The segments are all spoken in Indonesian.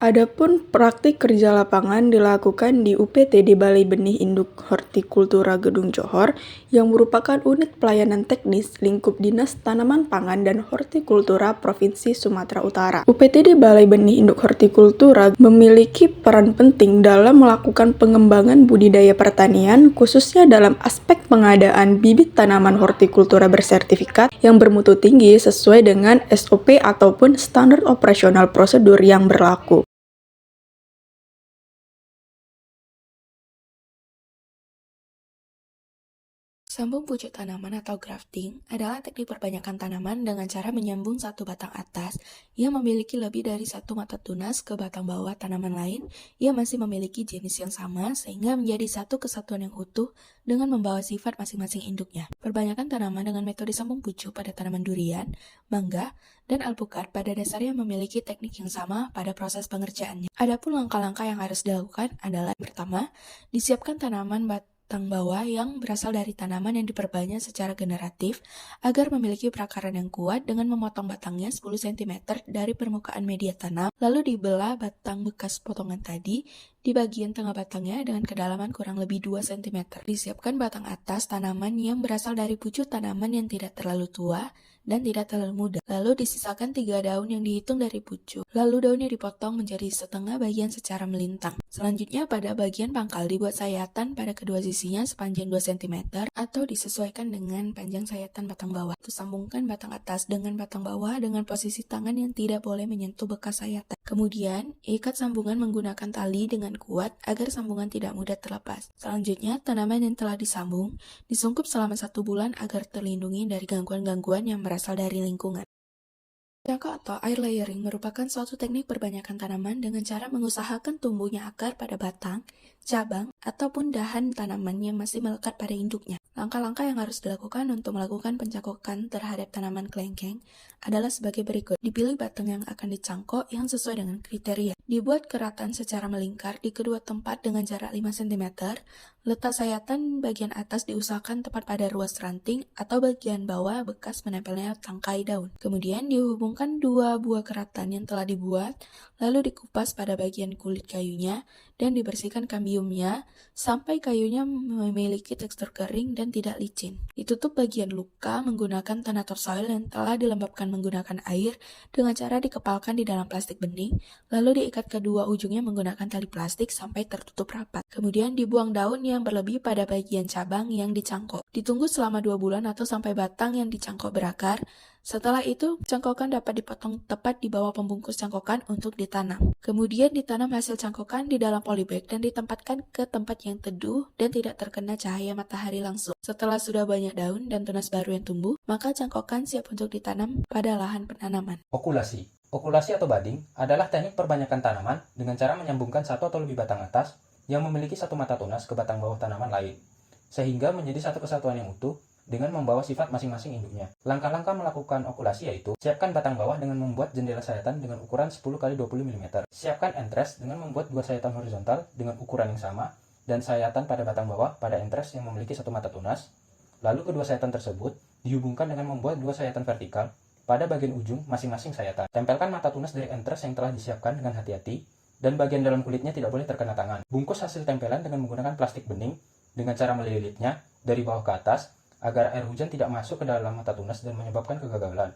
Adapun praktik kerja lapangan dilakukan di UPTD Balai Benih Induk Hortikultura Gedung Johor yang merupakan unit pelayanan teknis lingkup Dinas Tanaman Pangan dan Hortikultura Provinsi Sumatera Utara. UPTD Balai Benih Induk Hortikultura memiliki peran penting dalam melakukan pengembangan budidaya pertanian, khususnya dalam aspek pengadaan bibit tanaman hortikultura bersertifikat yang bermutu tinggi sesuai dengan SOP ataupun standar operasional prosedur yang berlaku. Sambung pucuk tanaman atau grafting adalah teknik perbanyakan tanaman dengan cara menyambung satu batang atas yang memiliki lebih dari satu mata tunas ke batang bawah tanaman lain yang masih memiliki jenis yang sama sehingga menjadi satu kesatuan yang utuh dengan membawa sifat masing-masing induknya. Perbanyakan tanaman dengan metode sambung pucuk pada tanaman durian, mangga, dan alpukat pada dasarnya memiliki teknik yang sama pada proses pengerjaannya. Adapun langkah-langkah yang harus dilakukan adalah pertama, disiapkan tanaman batang bawah yang berasal dari tanaman yang diperbanyak secara generatif agar memiliki perakaran yang kuat dengan memotong batangnya 10 cm dari permukaan media tanam, lalu dibelah batang bekas potongan tadi di bagian tengah batangnya dengan kedalaman kurang lebih 2 cm. Disiapkan batang atas tanaman yang berasal dari pucuk tanaman yang tidak terlalu tua dan tidak terlalu muda. Lalu disisakan 3 daun yang dihitung dari pucuk. Lalu daunnya dipotong menjadi setengah bagian secara melintang. Selanjutnya pada bagian pangkal dibuat sayatan pada kedua sisinya sepanjang 2 cm atau disesuaikan dengan panjang sayatan batang bawah. Sambungkan batang atas dengan batang bawah dengan posisi tangan yang tidak boleh menyentuh bekas sayatan. Kemudian, ikat sambungan menggunakan tali dengan kuat agar sambungan tidak mudah terlepas. Selanjutnya, tanaman yang telah disambung disungkup selama 1 bulan agar terlindungi dari gangguan-gangguan yang berasal dari lingkungan. Jangka atau air layering merupakan suatu teknik perbanyakan tanaman dengan cara mengusahakan tumbuhnya akar pada batang, cabang, ataupun dahan tanaman yang masih melekat pada induknya. Langkah-langkah yang harus dilakukan untuk melakukan pencangkokan terhadap tanaman kelengkeng adalah sebagai berikut. Dipilih batang yang akan dicangkok yang sesuai dengan kriteria. Dibuat keratan secara melingkar di kedua tempat dengan jarak 5 cm. Letak sayatan bagian atas diusahakan tepat pada ruas ranting atau bagian bawah bekas menempelnya tangkai daun. Kemudian dihubungkan 2 buah keratan yang telah dibuat, lalu dikupas pada bagian kulit kayunya dan dibersihkan kambiumnya sampai kayunya memiliki tekstur kering dan tidak licin. Ditutup bagian luka menggunakan tanah topsoil yang telah dilembabkan menggunakan air dengan cara dikepalkan di dalam plastik bening, lalu diikat kedua ujungnya menggunakan tali plastik sampai tertutup rapat. Kemudian dibuang daun yang berlebih pada bagian cabang yang dicangkok. Ditunggu selama 2 bulan atau sampai batang yang dicangkok berakar. Setelah itu, cangkokan dapat dipotong tepat di bawah pembungkus cangkokan untuk ditanam. Kemudian ditanam hasil cangkokan di dalam polybag dan ditempatkan ke tempat yang teduh dan tidak terkena cahaya matahari langsung. Setelah sudah banyak daun dan tunas baru yang tumbuh, maka cangkokan siap untuk ditanam pada lahan penanaman. Okulasi. Okulasi atau budding adalah teknik perbanyakan tanaman dengan cara menyambungkan satu atau lebih batang atas yang memiliki satu mata tunas ke batang bawah tanaman lain, sehingga menjadi satu kesatuan yang utuh dengan membawa sifat masing-masing induknya. Langkah-langkah melakukan okulasi yaitu, siapkan batang bawah dengan membuat jendela sayatan dengan ukuran 10 x 20 mm. Siapkan entres dengan membuat 2 sayatan horizontal dengan ukuran yang sama dan sayatan pada batang bawah pada entres yang memiliki satu mata tunas. Lalu kedua sayatan tersebut dihubungkan dengan membuat 2 sayatan vertikal pada bagian ujung masing-masing sayatan. Tempelkan mata tunas dari entres yang telah disiapkan dengan hati-hati dan bagian dalam kulitnya tidak boleh terkena tangan. Bungkus hasil tempelan dengan menggunakan plastik bening dengan cara melilitnya dari bawah ke atas agar air hujan tidak masuk ke dalam mata tunas dan menyebabkan kegagalan.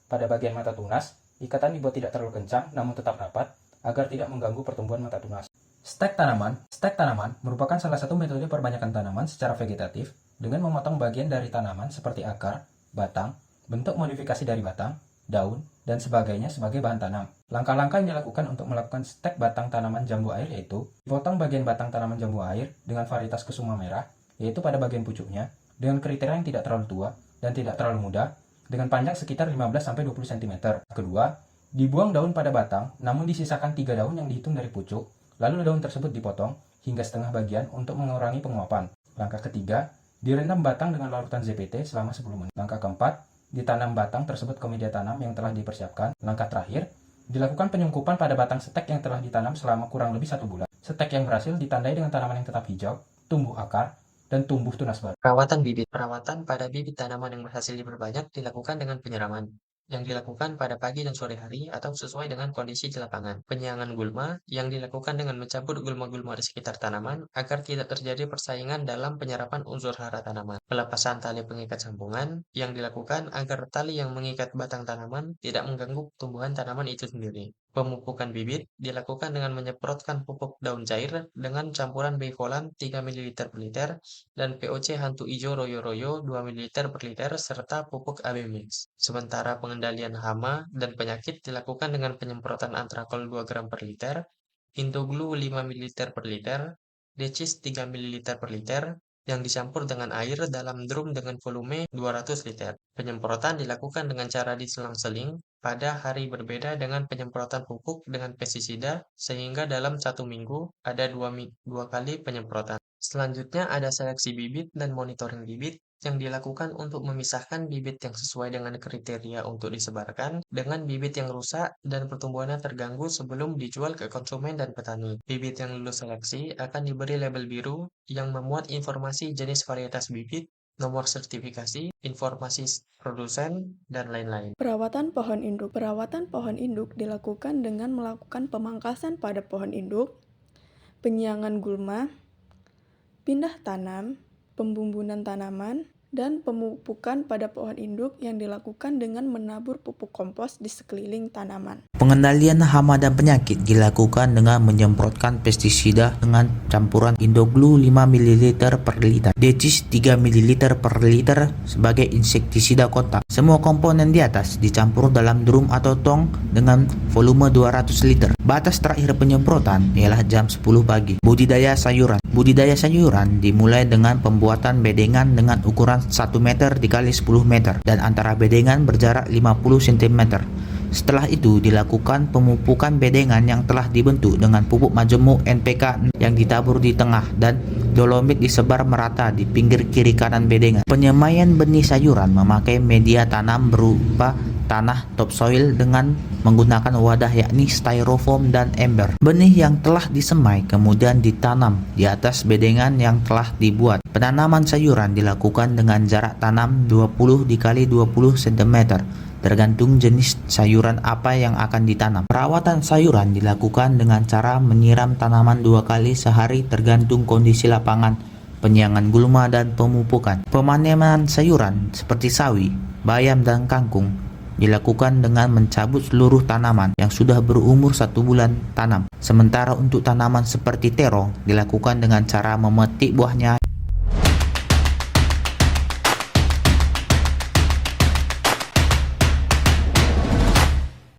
Pada bagian mata tunas, ikatan dibuat tidak terlalu kencang namun tetap rapat agar tidak mengganggu pertumbuhan mata tunas. Stek tanaman. Stek tanaman merupakan salah satu metode perbanyakan tanaman secara vegetatif dengan memotong bagian dari tanaman seperti akar, batang, bentuk modifikasi dari batang, daun, dan sebagainya sebagai bahan tanam. Langkah-langkah yang dilakukan untuk melakukan stek batang tanaman jambu air yaitu dipotong bagian batang tanaman jambu air dengan varietas kesuma merah, yaitu pada bagian pucuknya, dengan kriteria yang tidak terlalu tua dan tidak terlalu muda, dengan panjang sekitar 15-20 cm. Kedua, dibuang daun pada batang, namun disisakan 3 daun yang dihitung dari pucuk, lalu daun tersebut dipotong hingga setengah bagian untuk mengurangi penguapan. Langkah ketiga, direndam batang dengan larutan ZPT selama 10 menit. Langkah keempat, ditanam batang tersebut ke media tanam yang telah dipersiapkan. Langkah terakhir, dilakukan penyungkupan pada batang stek yang telah ditanam selama kurang lebih 1 bulan. Stek yang berhasil ditandai dengan tanaman yang tetap hijau, tumbuh akar, dan tumbuh tunas baru. Perawatan bibit. Perawatan pada bibit tanaman yang berhasil diperbanyak dilakukan dengan penyiraman. yang dilakukan pada pagi dan sore hari atau sesuai dengan kondisi di lapangan. Penyiangan gulma yang dilakukan dengan mencabut gulma-gulma di sekitar tanaman agar tidak terjadi persaingan dalam penyerapan unsur hara tanaman. Pelepasan tali pengikat sambungan yang dilakukan agar tali yang mengikat batang tanaman tidak mengganggu tumbuhan tanaman itu sendiri. Pemupukan bibit dilakukan dengan menyemprotkan pupuk daun cair dengan campuran bikolan 3 ml per liter dan POC hantu ijo royo-royo 2 ml per liter serta pupuk AB mix. Sementara pengendalian hama dan penyakit dilakukan dengan penyemprotan antrakol 2 gram per liter, Indoglu 5 ml per liter, Decis 3 ml per liter, yang dicampur dengan air dalam drum dengan volume 200 liter. Penyemprotan dilakukan dengan cara diselang-seling pada hari berbeda dengan penyemprotan pupuk dengan pestisida sehingga dalam 1 minggu ada dua kali penyemprotan. Selanjutnya ada seleksi bibit dan monitoring bibit yang dilakukan untuk memisahkan bibit yang sesuai dengan kriteria untuk disebarkan dengan bibit yang rusak dan pertumbuhannya terganggu sebelum dijual ke konsumen dan petani. Bibit yang lulus seleksi akan diberi label biru yang memuat informasi jenis varietas bibit, nomor sertifikasi, informasi produsen, dan lain-lain. Perawatan pohon induk. Perawatan pohon induk dilakukan dengan melakukan pemangkasan pada pohon induk, penyiangan gulma, pindah tanam, pembumbunan tanaman, dan pemupukan pada pohon induk yang dilakukan dengan menabur pupuk kompos di sekeliling tanaman. Pengendalian hama dan penyakit dilakukan dengan menyemprotkan pestisida dengan campuran Indoglu 5 ml per liter, Decis 3 ml per liter sebagai insektisida kontak. Semua komponen di atas dicampur dalam drum atau tong dengan volume 200 liter. Batas terakhir penyemprotan ialah jam 10 pagi. Budidaya sayuran. Budidaya sayuran dimulai dengan pembuatan bedengan dengan ukuran 1 meter dikali 10 meter dan antara bedengan berjarak 50 cm. Setelah itu dilakukan pemupukan bedengan yang telah dibentuk dengan pupuk majemuk NPK yang ditabur di tengah dan dolomit disebar merata di pinggir kiri kanan bedengan. Penyemaian benih sayuran memakai media tanam berupa tanah topsoil dengan menggunakan wadah yakni styrofoam dan ember. Benih yang telah disemai kemudian ditanam di atas bedengan yang telah dibuat. Penanaman sayuran dilakukan dengan jarak tanam 20 dikali 20 cm. Tergantung jenis sayuran apa yang akan ditanam. Perawatan sayuran dilakukan dengan cara menyiram tanaman 2 kali sehari tergantung kondisi lapangan, penyiangan gulma dan pemupukan. Pemaneman sayuran seperti sawi, bayam dan kangkung dilakukan dengan mencabut seluruh tanaman yang sudah berumur 1 bulan tanam. Sementara untuk tanaman seperti terong dilakukan dengan cara memetik buahnya